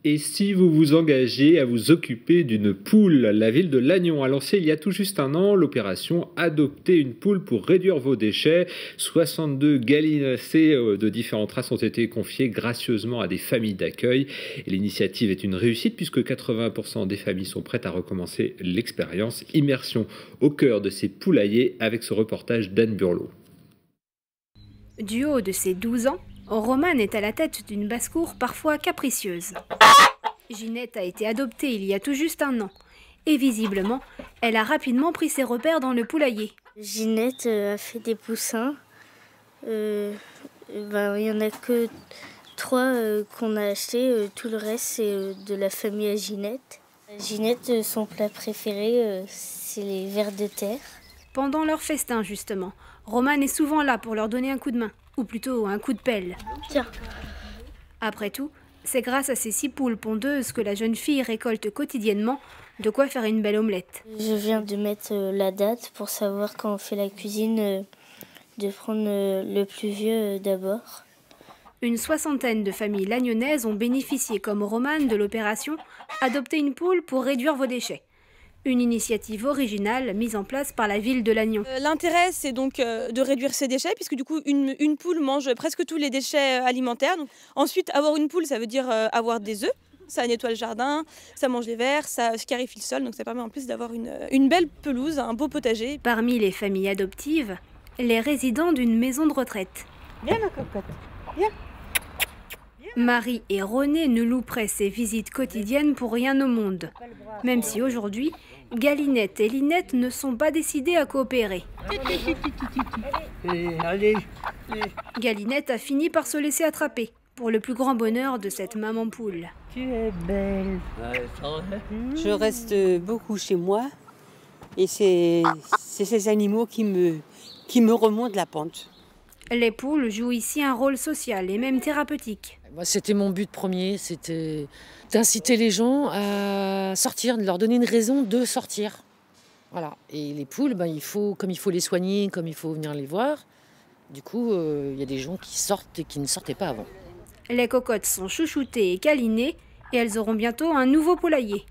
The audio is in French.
Et si vous vous engagez à vous occuper d'une poule, la ville de Lannion a lancé il y a tout juste un an l'opération Adopter une poule pour réduire vos déchets. 62 gallinacés de différentes races ont été confiés gracieusement à des familles d'accueil. Et l'initiative est une réussite puisque 80% des familles sont prêtes à recommencer l'expérience. Immersion au cœur de ces poulaillers avec ce reportage d'Anne Burlot. Du haut de ses 12 ans, Romane est à la tête d'une basse-cour parfois capricieuse. Ginette a été adoptée il y a tout juste un an. Et visiblement, elle a rapidement pris ses repères dans le poulailler. Ginette a fait des poussins. Il n'y en a que 3 qu'on a achetés. Tout le reste, c'est de la famille à Ginette. Ginette, son plat préféré, c'est les vers de terre. Pendant leur festin, justement, Romane est souvent là pour leur donner un coup de main, ou plutôt un coup de pelle. Tiens. Après tout, c'est grâce à ces 6 poules pondeuses que la jeune fille récolte quotidiennement de quoi faire une belle omelette. Je viens de mettre la date pour savoir quand on fait la cuisine, de prendre le plus vieux d'abord. Une 60aine de familles lagnonnaises ont bénéficié comme Romane de l'opération Adopter une poule pour réduire vos déchets. Une initiative originale mise en place par la ville de Lannion. L'intérêt, c'est donc de réduire ses déchets, puisque du coup, une poule mange presque tous les déchets alimentaires. Donc, ensuite, avoir une poule, ça veut dire avoir des œufs. Ça nettoie le jardin, ça mange les vers, ça scarifie le sol. Donc ça permet en plus d'avoir une belle pelouse, un beau potager. Parmi les familles adoptives, les résidents d'une maison de retraite. Viens ma cocotte, viens. Marie et René ne louperaient ces visites quotidiennes pour rien au monde. Même si aujourd'hui, Galinette et Linette ne sont pas décidées à coopérer. Galinette a fini par se laisser attraper, pour le plus grand bonheur de cette maman poule. Tu es belle. Je reste beaucoup chez moi et c'est ces animaux qui me remontent la pente. Les poules jouent ici un rôle social et même thérapeutique. Moi, c'était mon but premier, c'était d'inciter les gens à sortir, de leur donner une raison de sortir. Voilà. Et les poules, comme il faut les soigner, comme il faut venir les voir, du coup, il y a des gens qui sortent et qui ne sortaient pas avant. Les cocottes sont chouchoutées et câlinées et elles auront bientôt un nouveau poulailler.